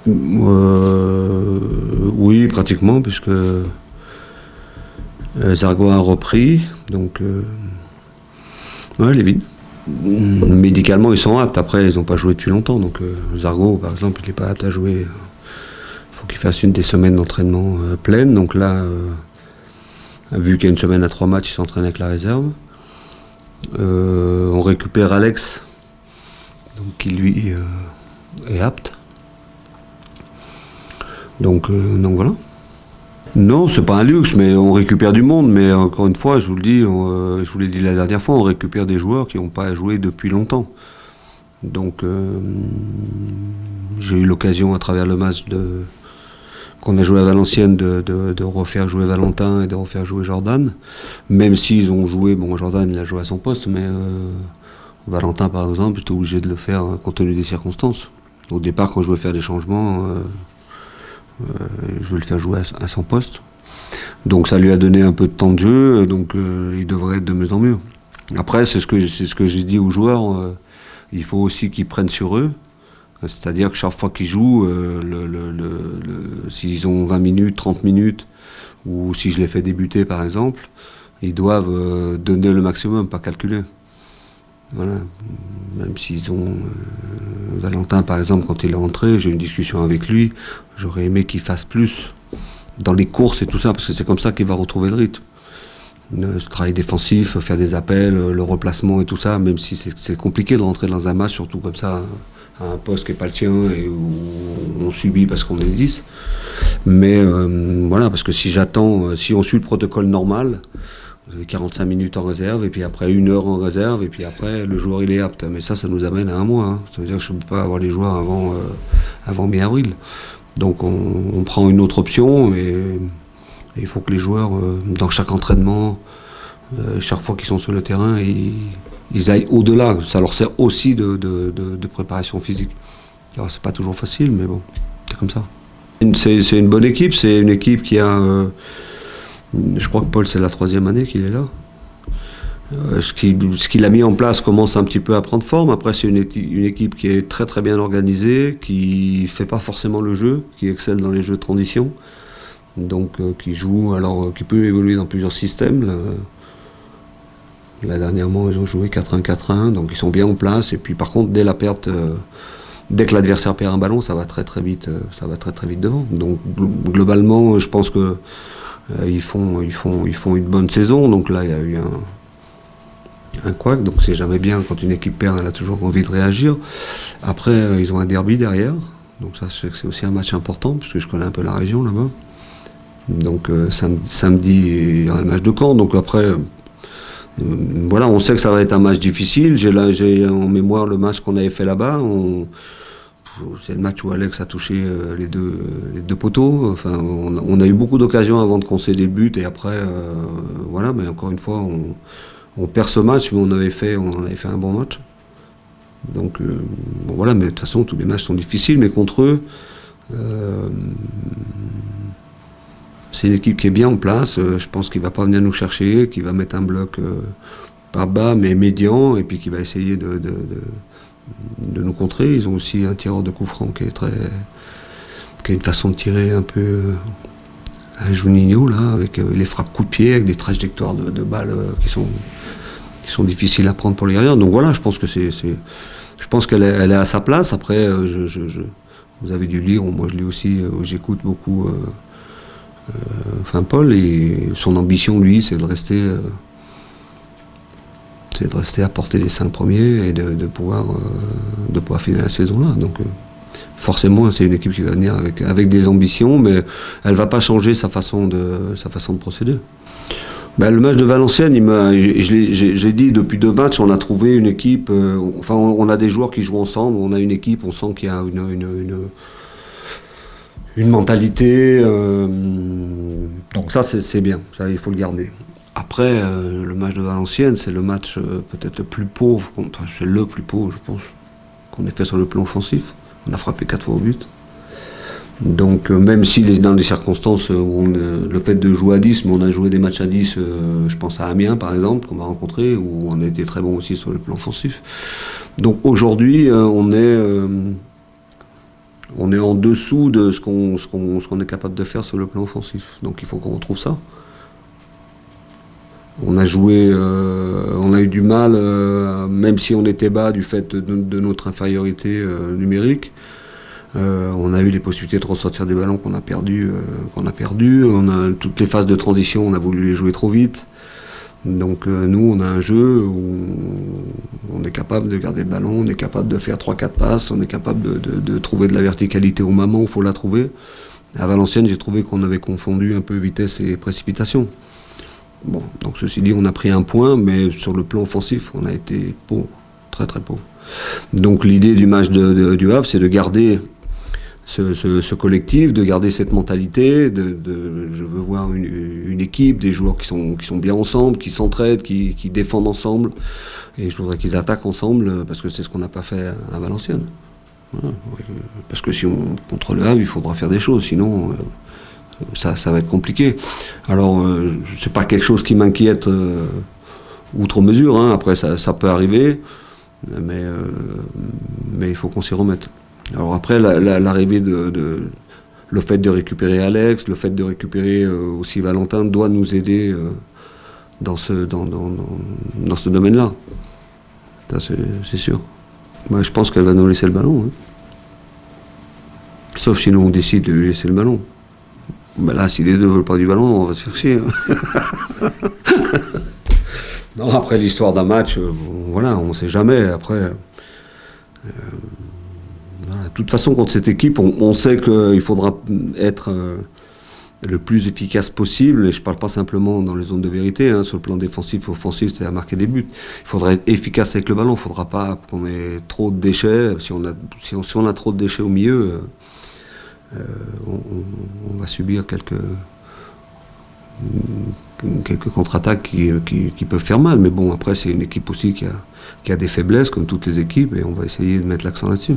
Oui, pratiquement, puisque Zargo a repris, donc ouais, Lévin. Médicalement, ils sont aptes. Après, ils n'ont pas joué depuis longtemps, donc Zargo, par exemple, il n'est pas apte à jouer. Il faut qu'il fasse une des semaines d'entraînement pleine. Donc là, vu qu'il y a une semaine à 3 matchs, il s'entraîne avec la réserve. On récupère Alex, donc, qui lui est apte. Donc voilà. Non, c'est pas un luxe, mais on récupère du monde. Mais encore une fois, je vous le dis, je vous l'ai dit la dernière fois, on récupère des joueurs qui n'ont pas joué depuis longtemps. Donc j'ai eu l'occasion à travers le match qu'on a joué à Valenciennes de refaire jouer Valentin et de refaire jouer Jordan. Même s'ils ont joué, bon, Jordan il a joué à son poste, mais Valentin par exemple, j'étais obligé de le faire compte tenu des circonstances. Au départ, quand je veux faire des changements, je veux le faire jouer à son poste. Donc ça lui a donné un peu de temps de jeu, donc il devrait être de mieux en mieux. Après, c'est ce que j'ai dit aux joueurs, il faut aussi qu'ils prennent sur eux. C'est-à-dire que chaque fois qu'ils jouent, s'ils ont 20 minutes, 30 minutes, ou si je les fais débuter par exemple, ils doivent donner le maximum, pas calculer. Voilà. Même s'ils ont Valentin par exemple, quand il est entré, j'ai eu une discussion avec lui, j'aurais aimé qu'il fasse plus dans les courses et tout ça, parce que c'est comme ça qu'il va retrouver le rythme. Ce travail défensif, faire des appels, le replacement et tout ça, même si c'est compliqué de rentrer dans un match, surtout comme ça, à un poste qui n'est pas le tien et où on subit parce qu'on est 10. Mais voilà, parce que si on suit le protocole normal, 45 minutes en réserve, et puis après 1 heure en réserve, et puis après le joueur il est apte. Mais ça nous amène à 1 mois. Hein. Ça veut dire que je ne peux pas avoir les joueurs avant mi-avril. Donc on prend une autre option, et il faut que les joueurs, dans chaque entraînement, chaque fois qu'ils sont sur le terrain, ils aillent au-delà. Ça leur sert aussi de préparation physique. Alors c'est pas toujours facile, mais bon, c'est comme ça. C'est une bonne équipe, c'est une équipe qui a... je crois que Paul, c'est la 3e année qu'il est là. Ce qu'il a mis en place commence un petit peu à prendre forme. Après, c'est une équipe qui est très très bien organisée, qui ne fait pas forcément le jeu, qui excelle dans les jeux de transition. Donc qui joue, alors qui peut évoluer dans plusieurs systèmes. Là dernièrement, ils ont joué 4-1-4-1, donc ils sont bien en place. Et puis par contre, dès que l'adversaire perd un ballon, ça va très très vite devant. Donc globalement, je pense que ils font une bonne saison. Donc là, il y a eu un couac, donc c'est jamais bien quand une équipe perd, elle a toujours envie de réagir. Après, ils ont un derby derrière, donc ça c'est aussi un match important, puisque je connais un peu la région là-bas. Donc samedi, il y aura le match de Caen, donc après, voilà, on sait que ça va être un match difficile. J'ai en mémoire le match qu'on avait fait là-bas. C'est le match où Alex a touché les deux poteaux. Enfin, on a eu beaucoup d'occasions avant de concéder le but, et après, voilà, mais encore une fois, on perd ce match, mais on avait fait un bon match. Donc, bon, voilà, mais de toute façon, tous les matchs sont difficiles, mais contre eux, c'est une équipe qui est bien en place. Je pense qu'il ne va pas venir nous chercher, qu'il va mettre un bloc par bas, mais médian, et puis qu'il va essayer de nous contrer. Ils ont aussi un tireur de coup franc qui a une façon de tirer un peu à Juninho, là, avec les frappes coup de pied, avec des trajectoires de balles qui sont difficiles à prendre pour les gardiens. Donc voilà, je pense qu'elle est à sa place. Après, vous avez dû lire, moi je lis aussi, j'écoute beaucoup Paul, et son ambition, lui, c'est de rester à portée des 5 premiers et de pouvoir finir la saison là. Donc forcément, c'est une équipe qui va venir avec des ambitions, mais elle ne va pas changer sa façon de procéder. Le match de Valenciennes, j'ai dit depuis 2 matchs, on a trouvé une équipe, on a des joueurs qui jouent ensemble, on a une équipe, on sent qu'il y a une mentalité, donc ça c'est bien, ça il faut le garder. Après, le match de Valenciennes, c'est le match peut-être le plus pauvre, c'est le plus pauvre, je pense, qu'on ait fait sur le plan offensif. On a frappé 4 fois au but. Donc, même si dans les circonstances où le fait de jouer à 10, mais on a joué des matchs à 10, je pense à Amiens par exemple, qu'on va rencontrer, où on a été très bon aussi sur le plan offensif. Donc aujourd'hui, on on est en dessous de ce qu'on est capable de faire sur le plan offensif. Donc il faut qu'on retrouve ça. On a joué, on a eu du mal, même si on était bas du fait de notre infériorité numérique. On a eu les possibilités de ressortir des ballons qu'on a perdus. On a toutes les phases de transition, on a voulu les jouer trop vite. Donc nous, on a un jeu où on est capable de garder le ballon, on est capable de faire 3-4 passes, on est capable de trouver de la verticalité au moment où il faut la trouver. À Valenciennes, j'ai trouvé qu'on avait confondu un peu vitesse et précipitation. Bon, donc ceci dit, on a pris un point, mais sur le plan offensif, on a été pauvre, très très pauvre. Donc l'idée du match du Havre, c'est de garder ce collectif, de garder cette mentalité. Je veux voir une équipe, des joueurs qui sont bien ensemble, qui s'entraident, qui défendent ensemble. Et je voudrais qu'ils attaquent ensemble, parce que c'est ce qu'on n'a pas fait à Valenciennes. Voilà. Parce que si on contre le Havre, il faudra faire des choses, sinon ça va être compliqué. Alors, c'est pas quelque chose qui m'inquiète outre mesure, hein. Après ça peut arriver, mais il faut qu'on s'y remette. Alors après, l'arrivée le fait de récupérer Alex, le fait de récupérer aussi Valentin doit nous aider dans ce domaine-là. Ça, c'est sûr. Moi, je pense qu'elle va nous laisser le ballon. Hein. Sauf si nous on décide de lui laisser le ballon. Ben là, si les deux ne veulent pas du ballon, on va se faire chier. Hein. Non, après l'histoire d'un match, voilà, on ne sait jamais. Après, voilà. De toute façon, contre cette équipe, on sait qu'il faudra être le plus efficace possible. Et je ne parle pas simplement dans les zones de vérité, hein, sur le plan défensif et offensif, c'est à marquer des buts. Il faudra être efficace avec le ballon. Il ne faudra pas qu'on ait trop de déchets. Si on a trop de déchets au milieu, on va subir quelques contre-attaques qui peuvent faire mal. Mais bon, après, c'est une équipe aussi qui a des faiblesses, comme toutes les équipes, et on va essayer de mettre l'accent là-dessus.